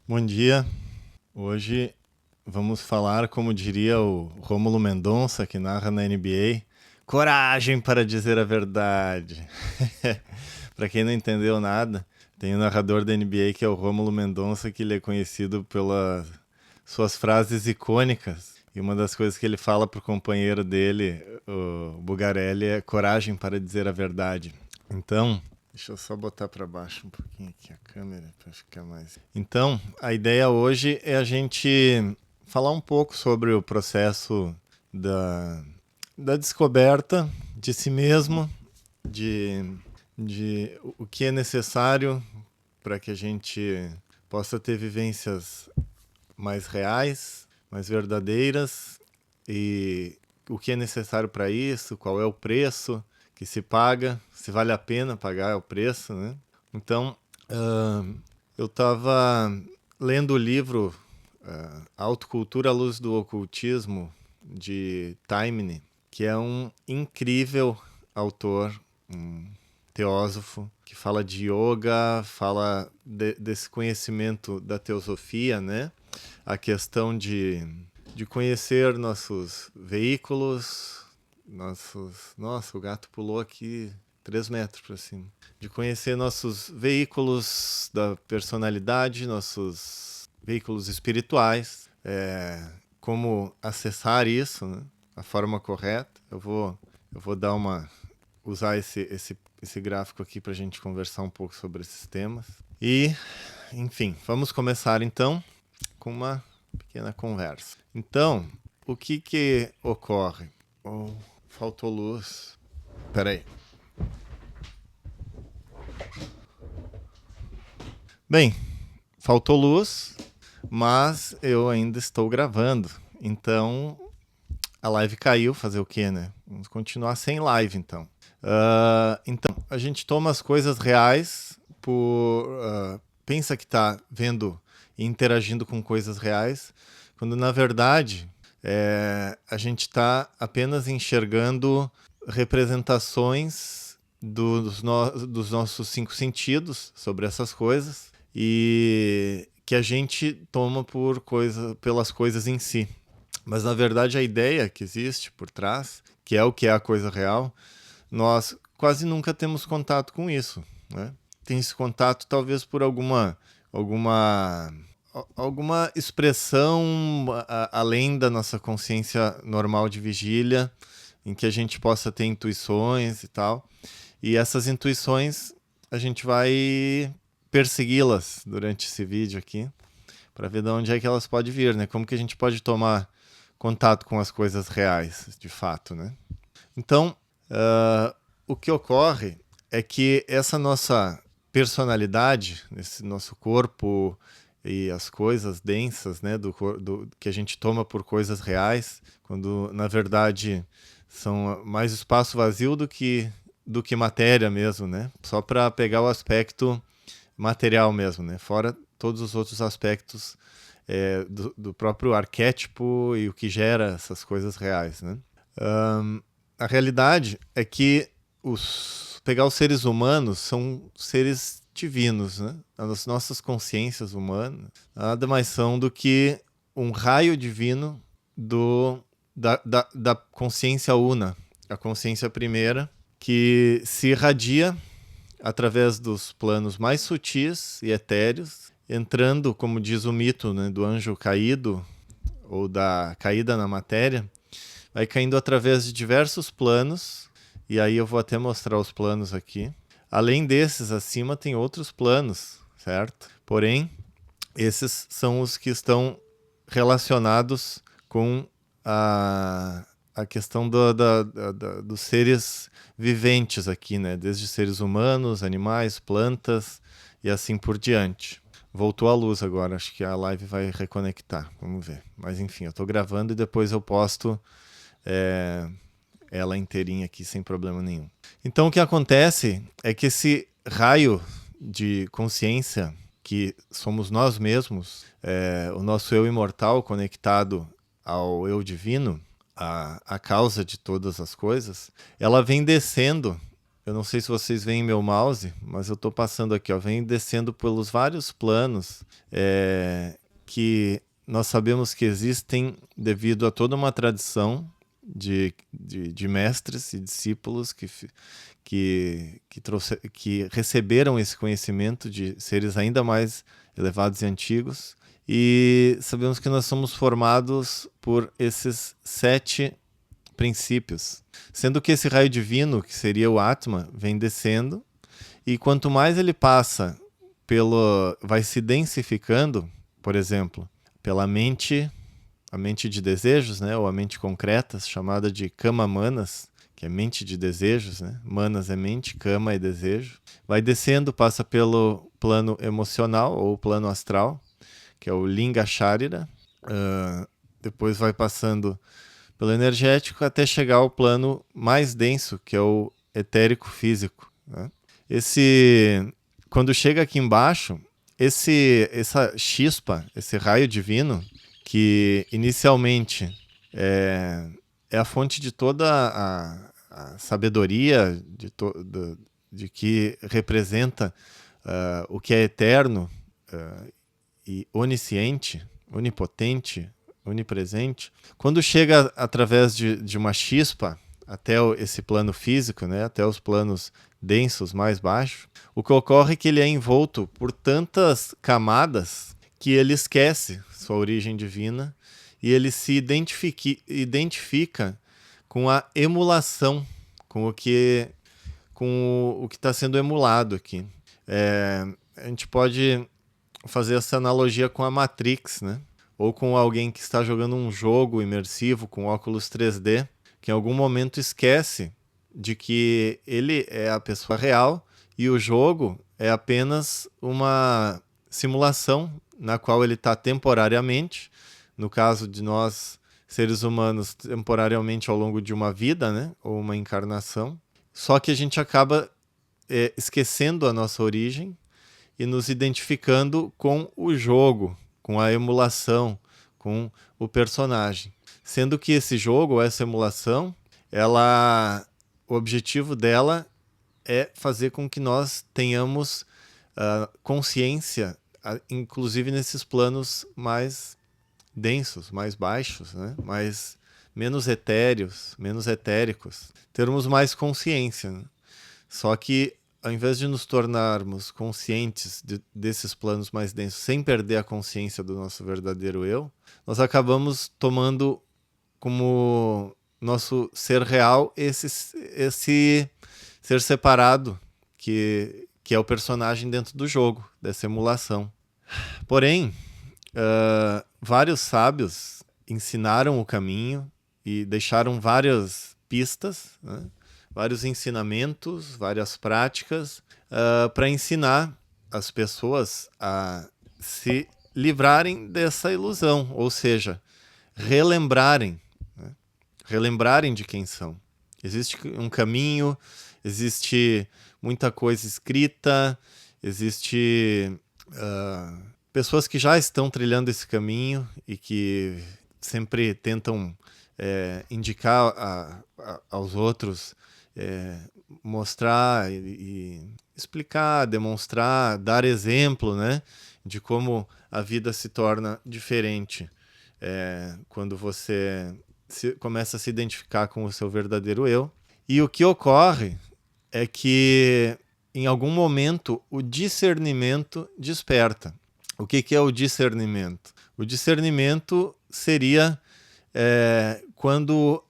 Bom dia. Hoje vamos falar, como diria o Rômulo Mendonça, que narra na NBA, coragem para dizer a verdade. Para quem não entendeu nada, tem um narrador da NBA que é o Rômulo Mendonça, que ele é conhecido pelas suas frases icônicas. E uma das coisas que ele fala pro companheiro dele, o Bugarelli, é coragem para dizer a verdade. Então, deixa eu só botar para baixo um pouquinho aqui a câmera para ficar mais. Então, a ideia hoje é a gente falar um pouco sobre o processo da, da descoberta de si mesmo, de, de o que é necessário para que a gente possa ter vivências mais reais, mais verdadeiras e o que é necessário para isso, qual é o preço que se paga, se vale a pena pagar o preço, né? Então, eu estava lendo o livro Autocultura à Luz do Ocultismo, de Taimni, que é um incrível autor, um teósofo, que fala de yoga, fala desse conhecimento da teosofia, né? A questão de conhecer nossos veículos, Nossa, o gato pulou aqui 3 metros para cima. De conhecer nossos veículos da personalidade, nossos veículos espirituais, como acessar isso, né? A forma correta. Eu vou dar usar esse gráfico aqui para a gente conversar um pouco sobre esses temas. E, enfim, vamos começar então com uma pequena conversa. Então, o que ocorre? Oh, faltou luz. Peraí. Bem, faltou luz, mas eu ainda estou gravando. Então, a live caiu, fazer o quê, né? Vamos continuar sem live, então. Então, a gente toma as coisas reais pensa que está vendo e interagindo com coisas reais, quando na verdade a gente está apenas enxergando representações dos nossos 5 sentidos sobre essas coisas e que a gente toma pelas coisas em si. Mas na verdade a ideia que existe por trás, que é o que é a coisa real, nós quase nunca temos contato com isso, né? Tem esse contato talvez por alguma alguma expressão além da nossa consciência normal de vigília, em que a gente possa ter intuições e tal. E essas intuições a gente vai persegui-las durante esse vídeo aqui, para ver de onde é que elas podem vir, né? Como que a gente pode tomar contato com as coisas reais, de fato, né? Então, o que ocorre é que essa nossa personalidade, esse nosso corpo e as coisas densas, né, que a gente toma por coisas reais, quando na verdade são mais espaço vazio do que matéria mesmo, né? Só para pegar o aspecto material mesmo, né? Fora todos os outros aspectos do próprio arquétipo e o que gera essas coisas reais, né? A realidade é que pegar os seres humanos são seres divinos, né? As nossas consciências humanas nada mais são do que um raio divino da consciência una, a consciência primeira, que se irradia através dos planos mais sutis e etéreos, entrando, como diz o mito, né, do anjo caído ou da caída na matéria, vai caindo através de diversos planos, e aí eu vou até mostrar os planos aqui. Além desses, acima tem outros planos, certo? Porém, esses são os que estão relacionados com a questão dos seres viventes aqui, né? Desde seres humanos, animais, plantas e assim por diante. Voltou a luz agora, acho que a live vai reconectar, vamos ver. Mas enfim, eu estou gravando e depois eu posto ela inteirinha aqui sem problema nenhum. Então o que acontece é que esse raio de consciência que somos nós mesmos, o nosso eu imortal conectado ao eu divino, a causa de todas as coisas, ela vem descendo eu não sei se vocês veem meu mouse, mas eu estou passando aqui, ó, vem descendo pelos vários planos que nós sabemos que existem devido a toda uma tradição de mestres e discípulos que receberam esse conhecimento de seres ainda mais elevados e antigos. E sabemos que nós somos formados por esses 7 princípios. Sendo que esse raio divino, que seria o Atma, vem descendo, e quanto mais ele passa vai se densificando, por exemplo, pela mente, a mente de desejos, né, ou a mente concreta, chamada de Kama Manas, que é mente de desejos, né? Manas é mente, Kama é desejo. Vai descendo, passa pelo plano emocional ou plano astral, que é o Linga Sharira. Depois vai passando pelo energético até chegar ao plano mais denso, que é o etérico físico, né? Quando chega aqui embaixo, essa chispa, esse raio divino, que inicialmente é a fonte de toda a sabedoria de que representa o que é eterno e onisciente, onipotente, onipresente. Quando chega através de uma chispa até esse plano físico, né, até os planos densos mais baixos, o que ocorre é que ele é envolto por tantas camadas que ele esquece sua origem divina e ele se identifica com a emulação, com o que está sendo emulado aqui. A gente pode fazer essa analogia com a Matrix, né? Ou com alguém que está jogando um jogo imersivo com óculos 3D, que em algum momento esquece de que ele é a pessoa real e o jogo é apenas uma simulação na qual ele está temporariamente, no caso de nós, seres humanos, temporariamente ao longo de uma vida, né? Ou uma encarnação. Só que a gente acaba esquecendo a nossa origem e nos identificando com o jogo, com a emulação, com o personagem. Sendo que esse jogo, essa emulação, o objetivo dela é fazer com que nós tenhamos consciência, inclusive nesses planos mais densos, mais baixos, né? Menos etéreos, menos etéricos. Termos mais consciência, né? Só que ao invés de nos tornarmos conscientes desses planos mais densos sem perder a consciência do nosso verdadeiro eu, nós acabamos tomando como nosso ser real esse ser separado que é o personagem dentro do jogo, dessa emulação. Porém, vários sábios ensinaram o caminho e deixaram várias pistas, né? Vários ensinamentos, várias práticas para ensinar as pessoas a se livrarem dessa ilusão, ou seja, relembrarem, né? Relembrarem de quem são. Existe um caminho, existe muita coisa escrita, existe pessoas que já estão trilhando esse caminho e que sempre tentam indicar aos outros, mostrar e explicar, demonstrar, dar exemplo, né, de como a vida se torna diferente quando você começa a se identificar com o seu verdadeiro eu. E o que ocorre é que em algum momento o discernimento desperta. O que é o discernimento? O discernimento seria quando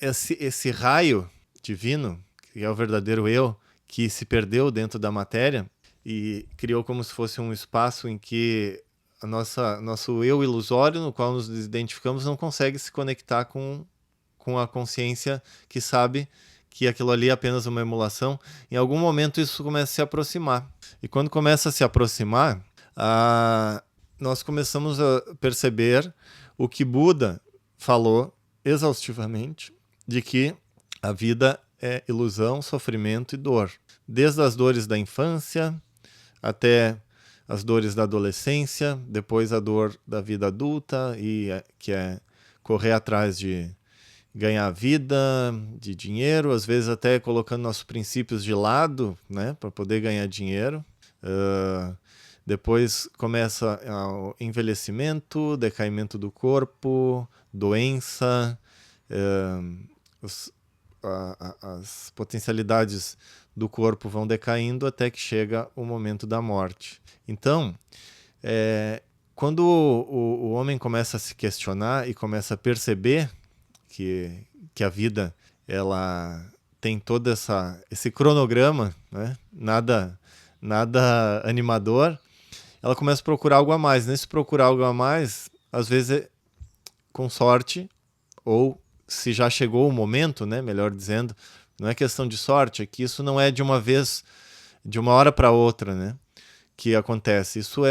esse raio divino, que é o verdadeiro eu, que se perdeu dentro da matéria e criou como se fosse um espaço em que nosso eu ilusório, no qual nos identificamos, não consegue se conectar com a consciência que sabe que aquilo ali é apenas uma emulação. Em algum momento isso começa a se aproximar. E quando começa a se aproximar, nós começamos a perceber o que Buda falou exaustivamente, de que a vida é ilusão, sofrimento e dor. Desde as dores da infância até as dores da adolescência, depois a dor da vida adulta, que é correr atrás de ganhar vida, de dinheiro, às vezes até colocando nossos princípios de lado, né, para poder ganhar dinheiro. Depois começa o envelhecimento, decaimento do corpo, doença, as potencialidades do corpo vão decaindo até que chega o momento da morte. Então, quando o homem começa a se questionar e começa a perceber que a vida ela tem todo esse cronograma, né? Nada animador, ela começa a procurar algo a mais. Nesse procurar algo a mais, às vezes com sorte, ou se já chegou o momento, né? Melhor dizendo, não é questão de sorte, é que isso não é de uma vez, de uma hora para outra, né? Que acontece. Isso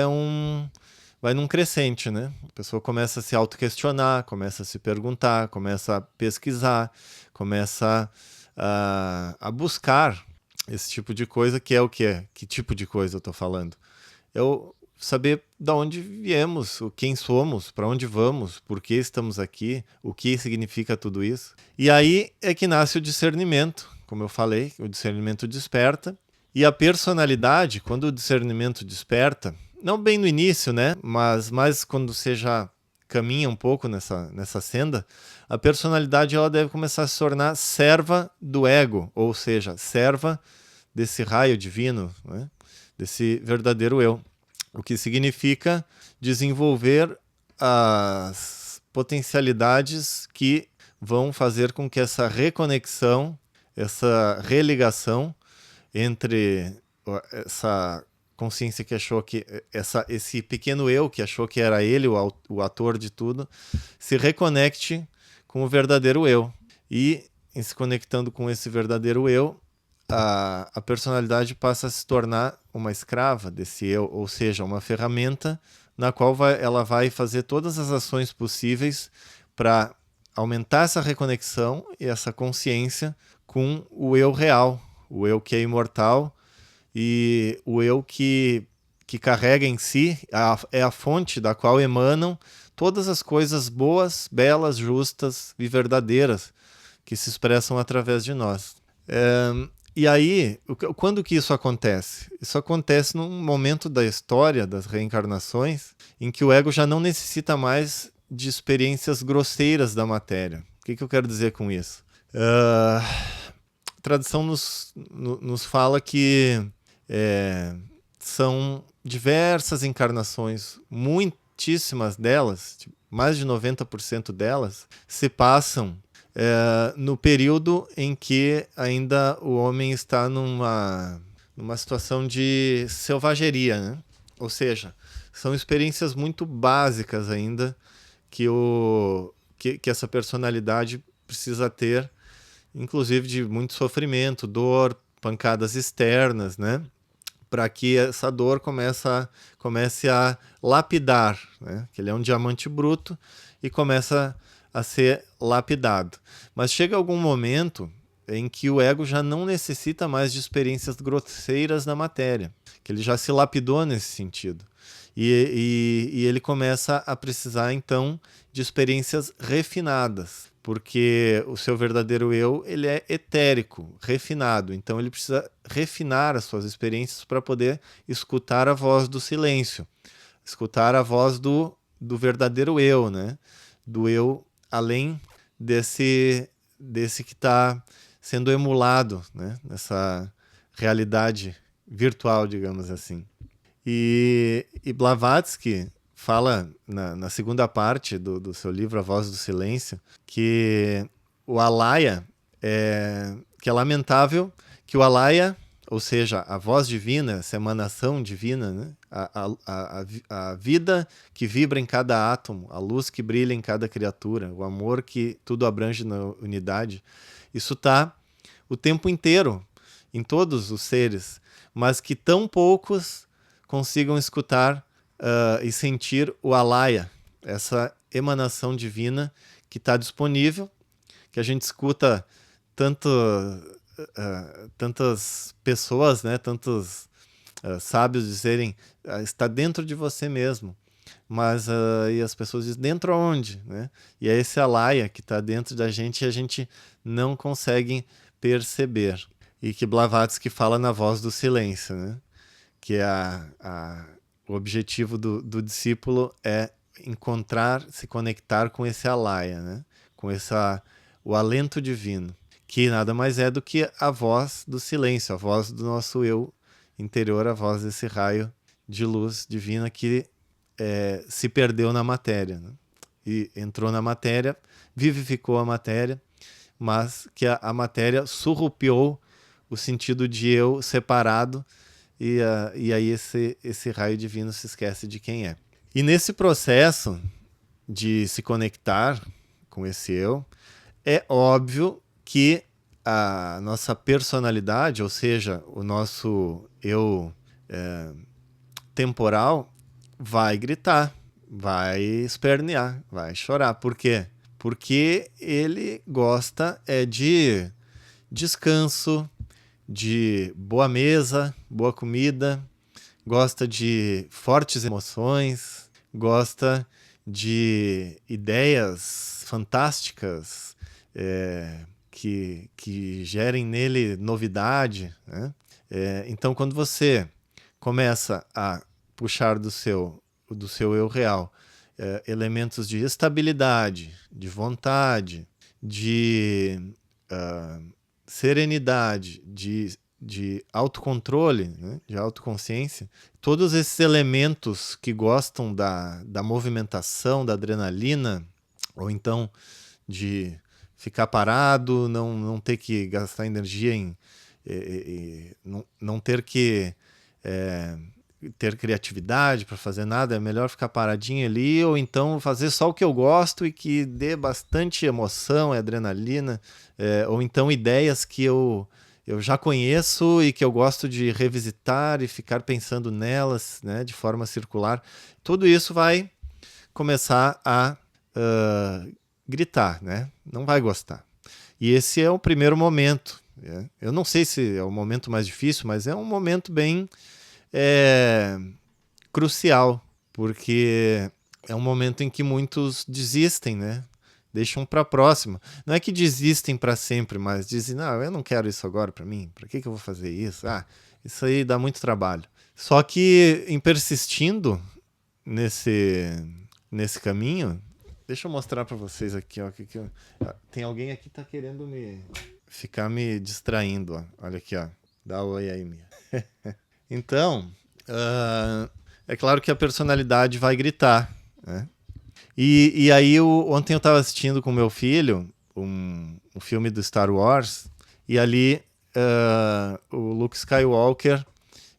vai num crescente, né? A pessoa começa a se auto-questionar, começa a se perguntar, começa a pesquisar, começa a buscar esse tipo de coisa, que é o que é? Que tipo de coisa eu estou falando? Eu saber de onde viemos, quem somos, para onde vamos, por que estamos aqui, o que significa tudo isso. E aí é que nasce o discernimento, como eu falei, o discernimento desperta. E a personalidade, quando o discernimento desperta, não bem no início, né? Mas quando você já caminha um pouco nessa senda, a personalidade ela deve começar a se tornar serva do ego, ou seja, serva desse raio divino, né? Desse verdadeiro eu. O que significa desenvolver as potencialidades que vão fazer com que essa reconexão, essa religação entre essa consciência que achou que esse pequeno eu que achou que era ele o ator de tudo, se reconecte com o verdadeiro eu. E em se conectando com esse verdadeiro eu, a personalidade passa a se tornar uma escrava desse eu, ou seja, uma ferramenta na qual ela vai fazer todas as ações possíveis para aumentar essa reconexão e essa consciência com o eu real, o eu que é imortal e o eu que carrega em si, é a fonte da qual emanam todas as coisas boas, belas, justas e verdadeiras que se expressam através de nós. E aí, quando que isso acontece? Isso acontece num momento da história das reencarnações em que o ego já não necessita mais de experiências grosseiras da matéria. O que eu quero dizer com isso? A tradição nos fala que são diversas encarnações, muitíssimas delas, mais de 90% delas, se passam no período em que ainda o homem está numa situação de selvageria, né? Ou seja, são experiências muito básicas ainda que essa personalidade precisa ter, inclusive de muito sofrimento, dor, pancadas externas, né? Para que essa dor comece a lapidar, né? Que ele é um diamante bruto e começa a ser lapidado. Mas chega algum momento em que o ego já não necessita mais de experiências grosseiras na matéria, que ele já se lapidou nesse sentido. E ele começa a precisar, então, de experiências refinadas, porque o seu verdadeiro eu ele é etérico, refinado. Então ele precisa refinar as suas experiências para poder escutar a voz do silêncio, escutar a voz do verdadeiro eu, né? Do eu além desse que está sendo emulado, né? Nessa realidade virtual, digamos assim. E Blavatsky fala na segunda parte do seu livro A Voz do Silêncio que o alaya que é lamentável que o alaya, ou seja, a voz divina, essa emanação divina, né? A vida que vibra em cada átomo, a luz que brilha em cada criatura, o amor que tudo abrange na unidade, isso está o tempo inteiro em todos os seres, mas que tão poucos consigam escutar e sentir o alaya, essa emanação divina que está disponível, que a gente escuta tantas pessoas, né, tantos sábios dizerem está dentro de você mesmo, mas e as pessoas dizem, dentro aonde? Né? E é esse Alaya que está dentro da gente e a gente não consegue perceber. E que Blavatsky fala na voz do silêncio, né? Que o objetivo do discípulo é encontrar, se conectar com esse Alaya, né? Com o alento divino, que nada mais é do que a voz do silêncio, a voz do nosso eu interior, a voz desse raio de luz divina que se perdeu na matéria, né? E entrou na matéria, vivificou a matéria, mas que a matéria surrupiou o sentido de eu separado, e aí esse raio divino se esquece de quem é. E nesse processo de se conectar com esse eu, é óbvio que a nossa personalidade, ou seja, o nosso eu temporal, vai gritar, vai espernear, vai chorar. Por quê? Porque ele gosta de descanso, de boa mesa, boa comida, gosta de fortes emoções, gosta de ideias fantásticas que gerem nele novidade, né? Então, quando você começa a puxar do seu eu real elementos de estabilidade, de vontade, de serenidade, de autocontrole, né? De autoconsciência, todos esses elementos que gostam da movimentação, da adrenalina, ou então de ficar parado, não ter que gastar energia não ter que ter criatividade para fazer nada, é melhor ficar paradinho ali, ou então fazer só o que eu gosto e que dê bastante emoção e adrenalina, ou então ideias que eu já conheço e que eu gosto de revisitar e ficar pensando nelas, né, de forma circular. Tudo isso vai começar a gritar, né? Não vai gostar. E esse é o primeiro momento. Eu não sei se é o momento mais difícil, mas é um momento bem crucial, porque é um momento em que muitos desistem, né? Deixam para a próxima. Não é que desistem para sempre, mas dizem, não, eu não quero isso agora para mim. Para que eu vou fazer isso? Isso aí dá muito trabalho. Só que em persistindo nesse caminho, deixa eu mostrar para vocês aqui, ó, tem alguém aqui que tá querendo ficar me distraindo, ó. Olha aqui, ó. Dá um oi aí, Mia. Então, é claro que a personalidade vai gritar, né? E aí, ontem eu estava assistindo com meu filho um filme do Star Wars, e ali o Luke Skywalker,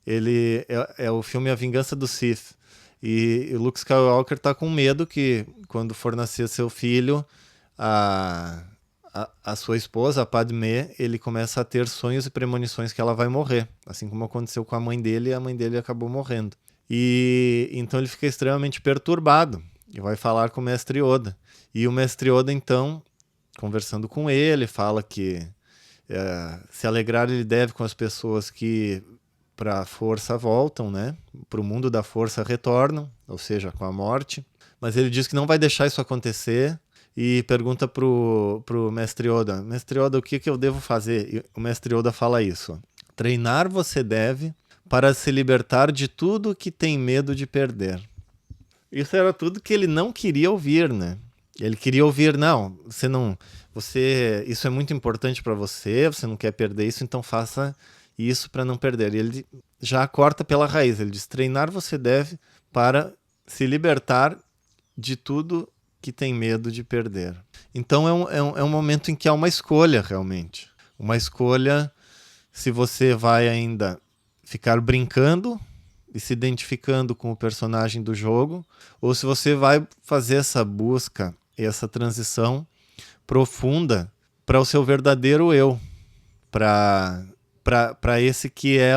ele é o filme A Vingança do Sith. E o Luke Skywalker está com medo que, quando for nascer seu filho, a sua esposa, a Padmé, ele começa a ter sonhos e premonições que ela vai morrer. Assim como aconteceu com a mãe dele, e a mãe dele acabou morrendo. E então ele fica extremamente perturbado e vai falar com o Mestre Yoda. E o Mestre Yoda, então, conversando com ele, fala que se alegrar ele deve com as pessoas que para a força voltam, né? Para o mundo da força retornam, ou seja, com a morte. Mas ele diz que não vai deixar isso acontecer e pergunta pro Mestre Yoda, Mestre Yoda, o que eu devo fazer? E o Mestre Yoda fala isso: treinar você deve para se libertar de tudo que tem medo de perder. Isso era tudo que ele não queria ouvir, né? Ele queria ouvir, não, isso é muito importante para você, você não quer perder isso, então faça isso para não perder. E ele já corta pela raiz, ele diz, treinar você deve para se libertar de tudo que tem medo de perder. Então é um momento em que há uma escolha, realmente. Uma escolha se você vai ainda ficar brincando e se identificando com o personagem do jogo, ou se você vai fazer essa busca e essa transição profunda para o seu verdadeiro eu, para esse que é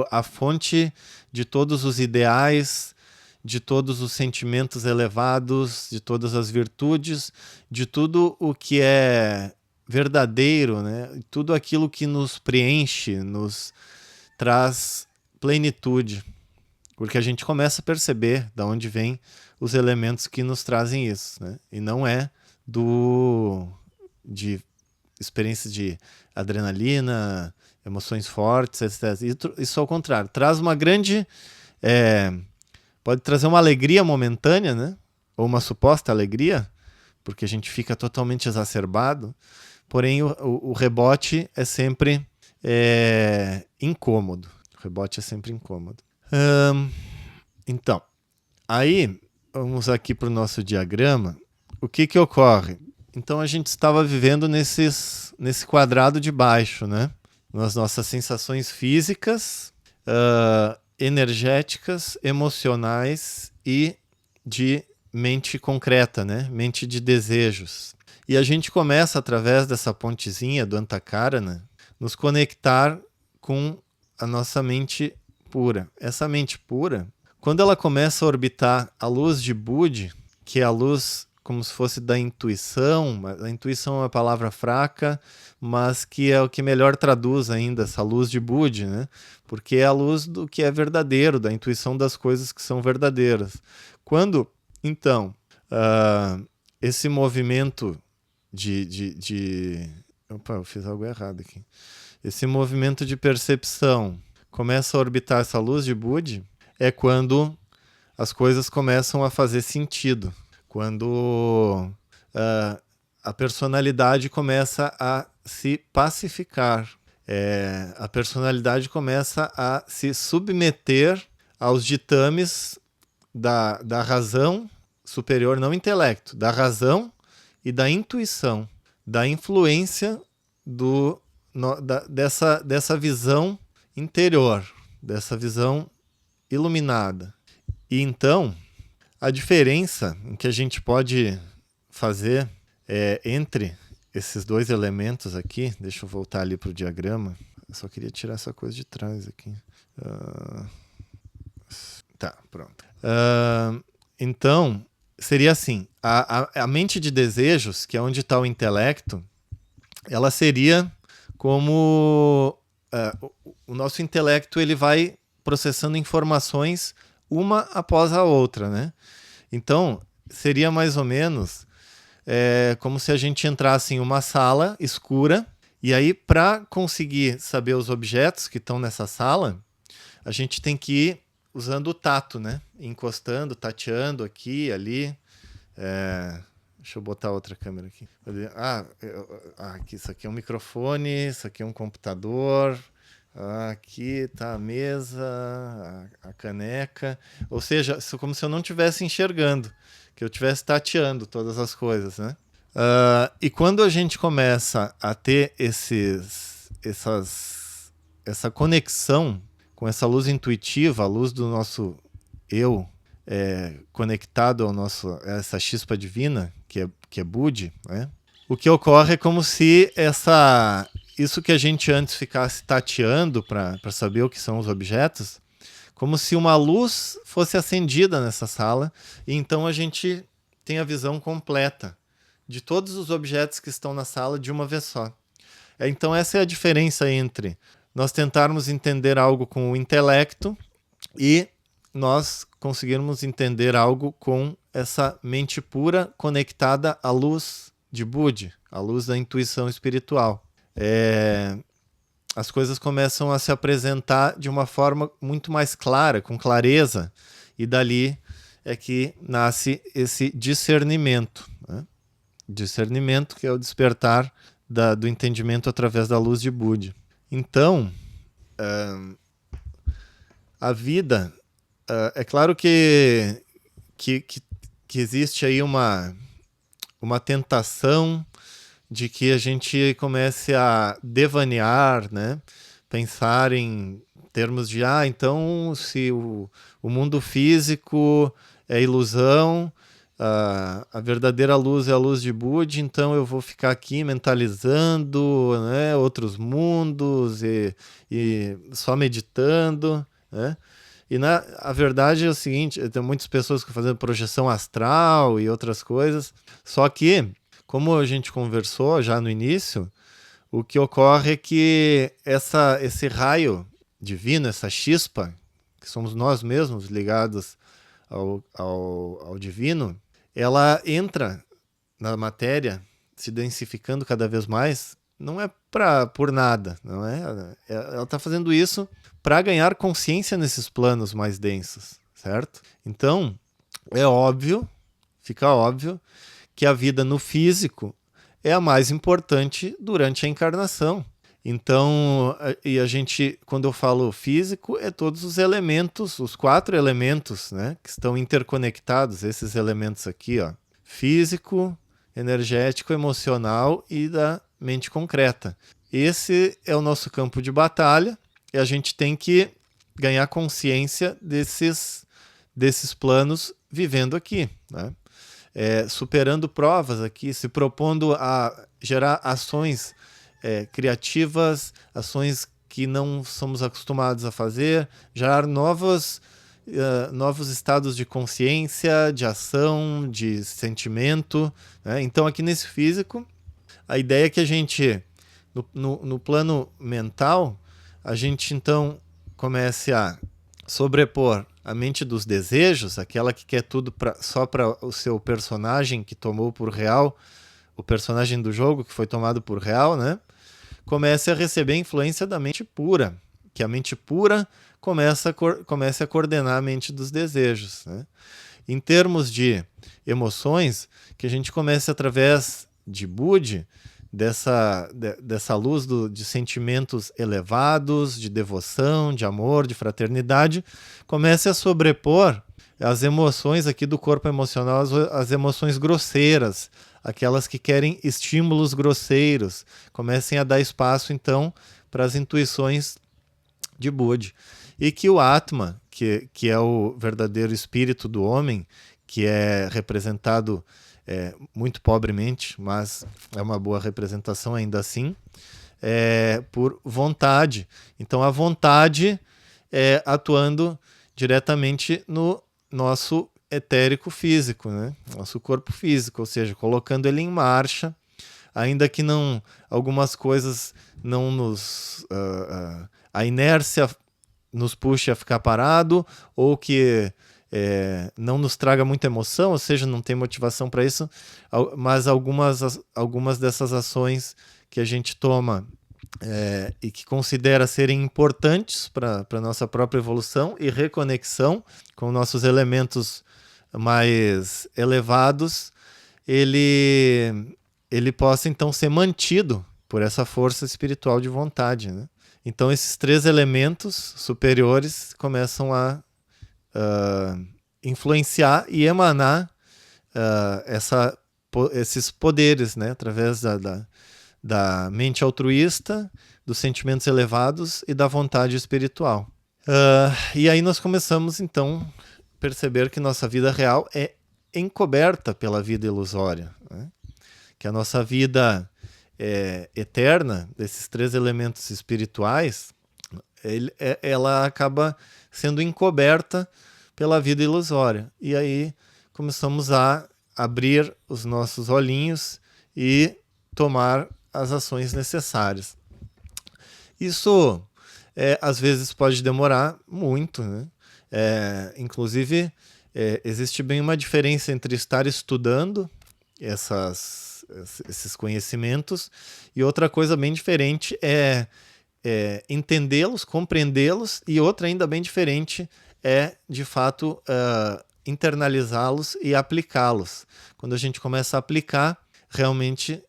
a fonte de todos os ideais, de todos os sentimentos elevados, de todas as virtudes, de tudo o que é verdadeiro, né? Tudo aquilo que nos preenche, nos traz plenitude. Porque a gente começa a perceber de onde vem os elementos que nos trazem isso, né? E não é de experiência de adrenalina, emoções fortes, etc. Isso ao contrário, traz uma grande... pode trazer uma alegria momentânea, né? Ou uma suposta alegria, porque a gente fica totalmente exacerbado, porém o rebote é sempre incômodo. O rebote é sempre incômodo. Então, aí vamos aqui para o nosso diagrama. O que ocorre? Então a gente estava vivendo nesse quadrado de baixo, né? Nas nossas sensações físicas, energéticas, emocionais e de mente concreta, né? Mente de desejos. E a gente começa, através dessa pontezinha do Antakarana, nos conectar com a nossa mente pura. Essa mente pura, quando ela começa a orbitar a luz de Budi, que é a luz como se fosse da intuição, a intuição é uma palavra fraca, mas que é o que melhor traduz ainda essa luz de Budi, né? Porque é a luz do que é verdadeiro, da intuição das coisas que são verdadeiras. Quando, então, esse movimento Opa, eu fiz algo errado aqui. Esse movimento de percepção começa a orbitar essa luz de Budi, é quando as coisas começam a fazer sentido. Quando a personalidade começa a se pacificar. A personalidade começa a se submeter aos ditames da razão superior, não intelecto, da razão e da intuição, da influência dessa visão interior, dessa visão iluminada. E então, a diferença que a gente pode fazer entre esses dois elementos aqui, deixa eu voltar ali para o diagrama, eu só queria tirar essa coisa de trás aqui. Tá, pronto. Então, seria assim, a mente de desejos, que é onde está o intelecto, ela seria como o nosso intelecto, ele vai processando informações uma após a outra, né? Então, seria mais ou menos como se a gente entrasse em uma sala escura, e aí, para conseguir saber os objetos que estão nessa sala, a gente tem que ir usando o tato, né? Encostando, tateando aqui, ali. Deixa eu botar outra câmera aqui. Aqui, isso aqui é um microfone, isso aqui é um computador, aqui está a mesa, a caneca. Ou seja, como se eu não estivesse enxergando, que eu estivesse tateando todas as coisas, né? E quando a gente começa a ter essa conexão com essa luz intuitiva, a luz do nosso eu, conectado a essa chispa divina, que é Budi, né? O que ocorre é como se isso que a gente antes ficasse tateando para saber o que são os objetos, como se uma luz fosse acendida nessa sala, e então a gente tem a visão completa de todos os objetos que estão na sala de uma vez só. Então essa é a diferença entre nós tentarmos entender algo com o intelecto e nós conseguirmos entender algo com essa mente pura conectada à luz de Budi, à luz da intuição espiritual. As coisas começam a se apresentar de uma forma muito mais clara, com clareza, e dali é que nasce esse discernimento, né? Discernimento, que é o despertar do entendimento através da luz de Budi. Então, a vida... é claro que existe aí uma tentação de que a gente comece a devanear, né? Pensar em termos de, então, se o mundo físico é ilusão, a verdadeira luz é a luz de Budi, então eu vou ficar aqui mentalizando, né, outros mundos e só meditando, né? E a verdade é o seguinte, tem muitas pessoas que estão fazendo projeção astral e outras coisas, só que, como a gente conversou já no início, o que ocorre é que esse raio divino, essa chispa, que somos nós mesmos ligados ao divino, ela entra na matéria, se densificando cada vez mais, não é por nada, não é? Ela está fazendo isso para ganhar consciência nesses planos mais densos, certo? Então, é óbvio, fica óbvio, que a vida no físico é a mais importante durante a encarnação. Então, e a gente, quando eu falo físico, é todos os elementos, os 4 elementos, né, que estão interconectados, esses elementos aqui, ó, físico, energético, emocional e da mente concreta. Esse é o nosso campo de batalha e a gente tem que ganhar consciência desses planos vivendo aqui, né? Superando provas aqui, se propondo a gerar ações criativas, ações que não somos acostumados a fazer, gerar novos estados de consciência, de ação, de sentimento, né? Então aqui nesse físico, a ideia é que a gente, no plano mental, a gente então comece a sobrepor a mente dos desejos, aquela que quer tudo só para o seu personagem que tomou por real, o personagem do jogo que foi tomado por real, né? Comece a receber a influência da mente pura, que a mente pura comece a coordenar a mente dos desejos, né? Em termos de emoções, que a gente comece através de Budi, dessa luz de sentimentos elevados, de devoção, de amor, de fraternidade, comece a sobrepor as emoções aqui do corpo emocional, as emoções grosseiras, aquelas que querem estímulos grosseiros, comecem a dar espaço, então, para as intuições de Budi. E que o Atma, que é o verdadeiro espírito do homem, que é representado muito pobremente, mas é uma boa representação ainda assim, por vontade. Então a vontade atuando diretamente no nosso etérico físico, né? Nosso corpo físico, ou seja, colocando ele em marcha, ainda que não algumas coisas não nos a inércia nos puxe a ficar parado, ou que não nos traga muita emoção, ou seja, não tem motivação para isso, mas algumas dessas ações que a gente toma e que considera serem importantes para a nossa própria evolução e reconexão com nossos elementos mais elevados, ele possa então ser mantido por essa força espiritual de vontade, né? Então esses 3 elementos superiores começam a influenciar e emanar esses poderes, né? Através da mente altruísta, dos sentimentos elevados e da vontade espiritual. E aí nós começamos então a perceber que nossa vida real é encoberta pela vida ilusória, né? Que a nossa vida eterna, desses 3 elementos espirituais, ela acaba sendo encoberta pela vida ilusória. E aí começamos a abrir os nossos olhinhos e tomar as ações necessárias. Isso às vezes pode demorar muito, né? Inclusive, existe bem uma diferença entre estar estudando esses conhecimentos e outra coisa bem diferente é entendê-los, compreendê-los, e outra ainda bem diferente é, de fato, internalizá-los e aplicá-los. Quando a gente começa a aplicar, realmente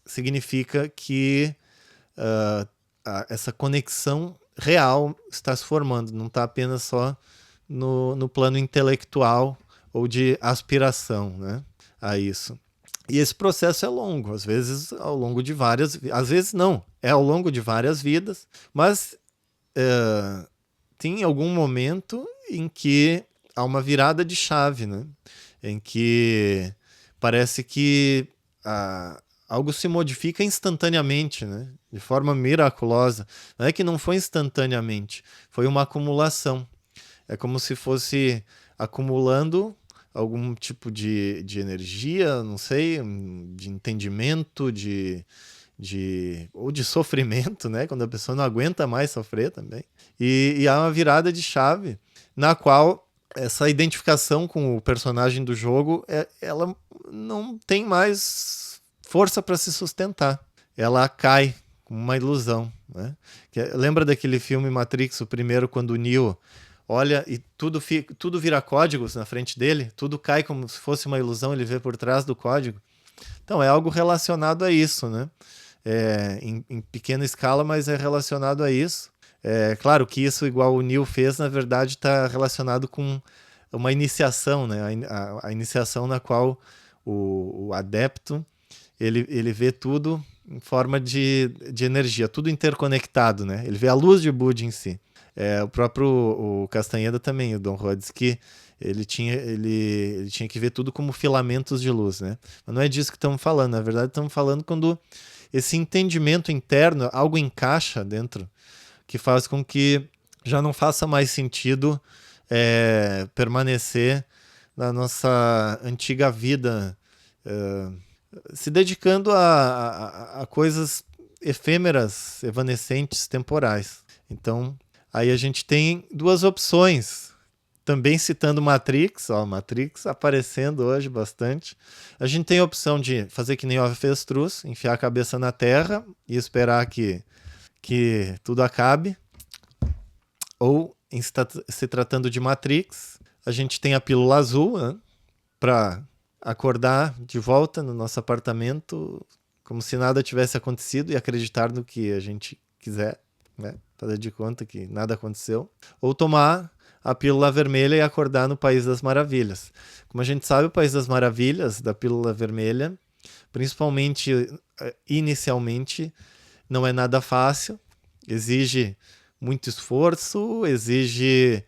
significa que essa conexão real está se formando, não está apenas só no plano intelectual ou de aspiração, né, a isso. E esse processo é longo, às vezes ao longo de às vezes não, é ao longo de várias vidas, mas tem algum momento em que há uma virada de chave, né? Em que parece que algo se modifica instantaneamente, né? De forma miraculosa. Não é que não foi instantaneamente, foi uma acumulação. É como se fosse acumulando algum tipo de energia, não sei, de entendimento, ou de sofrimento, né? Quando a pessoa não aguenta mais sofrer também. E há uma virada de chave na qual essa identificação com o personagem do jogo, ela não tem mais força para se sustentar. Ela cai como uma ilusão, né? Lembra daquele filme Matrix, o primeiro, quando o Neo olha e tudo vira códigos na frente dele, tudo cai como se fosse uma ilusão, ele vê por trás do código. Então é algo relacionado a isso, né? Em pequena escala, mas é relacionado a isso. É claro que isso, igual o Neo fez, na verdade está relacionado com uma iniciação, né? A iniciação na qual o adepto ele vê tudo em forma de energia, tudo interconectado, né? Ele vê a luz de Bud em si. O próprio o Castanheda também, o Don Rhodes, que ele tinha que ver tudo como filamentos de luz, né? Mas não é disso que estamos falando. Na verdade, estamos falando quando esse entendimento interno, algo encaixa dentro, que faz com que já não faça mais sentido permanecer na nossa antiga vida, se dedicando a coisas efêmeras, evanescentes, temporais. Então, aí a gente tem duas opções. Também citando Matrix, Matrix aparecendo hoje bastante. A gente tem a opção de fazer que nem o avestruz, enfiar a cabeça na terra e esperar que tudo acabe. Ou, se tratando de Matrix, a gente tem a pílula azul, né, para acordar de volta no nosso apartamento como se nada tivesse acontecido e acreditar no que a gente quiser, né? Fazer de conta que nada aconteceu. Ou tomar a pílula vermelha e acordar no País das Maravilhas. Como a gente sabe, o País das Maravilhas, da pílula vermelha, principalmente inicialmente, não é nada fácil, exige muito esforço, exige...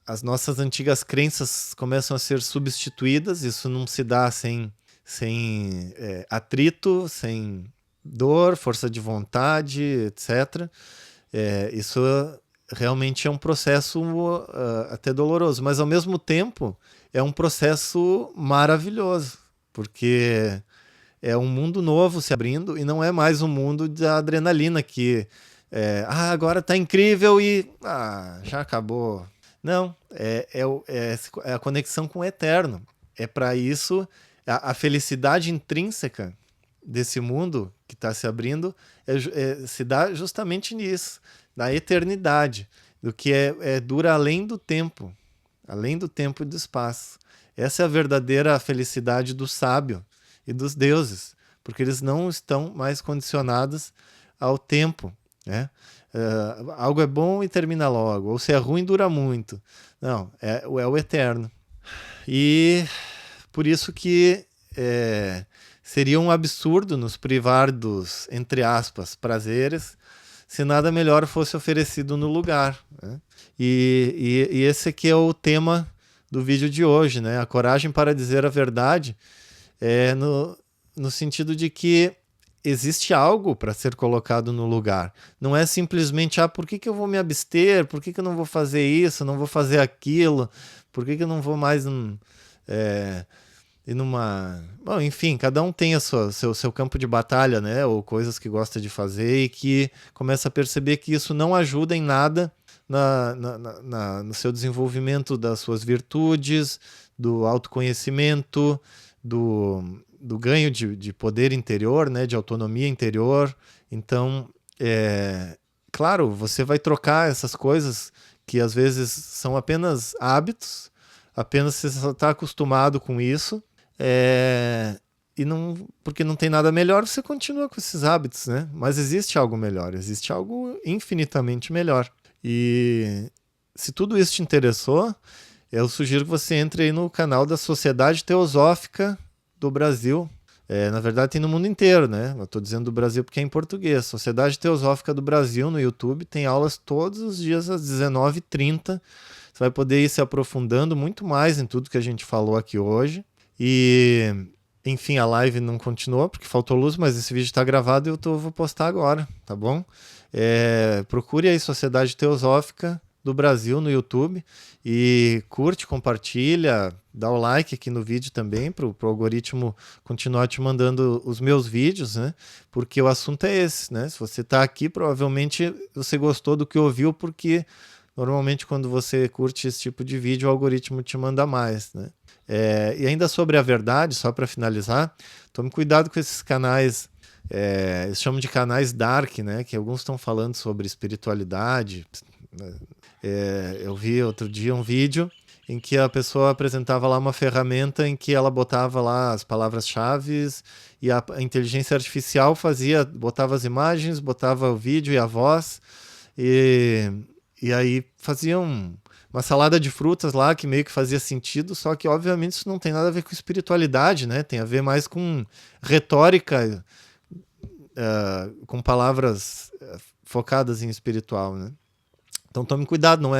as nossas antigas crenças começam a ser substituídas, isso não se dá sem atrito, sem dor, força de vontade, etc. Isso realmente é um processo até doloroso, mas ao mesmo tempo é um processo maravilhoso, porque é um mundo novo se abrindo e não é mais um mundo da adrenalina que agora tá incrível e já acabou. Não, é a conexão com o eterno. É para isso, a felicidade intrínseca desse mundo que está se abrindo se dá justamente nisso, na eternidade, do que dura além do tempo e do espaço. Essa é a verdadeira felicidade do sábio e dos deuses, porque eles não estão mais condicionados ao tempo, né? Algo é bom e termina logo, ou se é ruim dura muito. Não, é o eterno. E por isso que seria um absurdo nos privar dos, entre aspas, prazeres, se nada melhor fosse oferecido no lugar, né? E esse aqui é o tema do vídeo de hoje, né? A coragem para dizer a verdade, no sentido de que existe algo para ser colocado no lugar. Não é simplesmente, por que eu vou me abster? Por que eu não vou fazer isso? Não vou fazer aquilo? Por que eu não vou mais ir numa... Bom, enfim, cada um tem seu campo de batalha, né? Ou coisas que gosta de fazer e que começa a perceber que isso não ajuda em nada no seu desenvolvimento das suas virtudes, do autoconhecimento, do ganho de poder interior, né, de autonomia interior. Então, claro, você vai trocar essas coisas que às vezes são apenas hábitos, apenas você só está acostumado com isso, e não, porque não tem nada melhor, você continua com esses hábitos, né? Mas existe algo melhor, existe algo infinitamente melhor. E se tudo isso te interessou, eu sugiro que você entre aí no canal da Sociedade Teosófica do Brasil. Na verdade tem no mundo inteiro, né? Eu estou dizendo do Brasil porque é em português. Sociedade Teosófica do Brasil no YouTube, tem aulas todos os dias às 19h30. Você vai poder ir se aprofundando muito mais em tudo que a gente falou aqui hoje. E, enfim, a live não continuou porque faltou luz, mas esse vídeo está gravado e eu vou postar agora, tá bom? Procure aí Sociedade Teosófica do Brasil no YouTube e curte, compartilha, dá o like aqui no vídeo também para o algoritmo continuar te mandando os meus vídeos, né? Porque o assunto é esse, né? Se você está aqui, provavelmente você gostou do que ouviu porque normalmente quando você curte esse tipo de vídeo, o algoritmo te manda mais, né? E ainda sobre a verdade, só para finalizar, tome cuidado com esses canais, eles chamam de canais dark, né? Que alguns estão falando sobre espiritualidade. Eu vi outro dia um vídeo em que a pessoa apresentava lá uma ferramenta em que ela botava lá as palavras-chave e a inteligência artificial botava as imagens, botava o vídeo e a voz e aí fazia uma salada de frutas lá que meio que fazia sentido, só que obviamente isso não tem nada a ver com espiritualidade, né? Tem a ver mais com retórica, com palavras focadas em espiritual, né? Então tome cuidado, não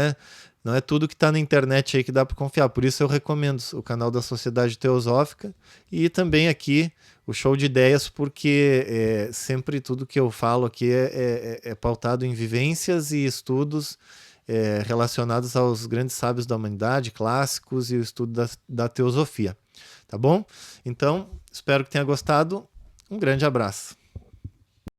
é tudo que está na internet aí que dá para confiar. Por isso eu recomendo o canal da Sociedade Teosófica e também aqui o Show de Ideias, porque sempre tudo que eu falo aqui é pautado em vivências e estudos relacionados aos grandes sábios da humanidade, clássicos e o estudo da teosofia. Tá bom? Então, espero que tenha gostado. Um grande abraço.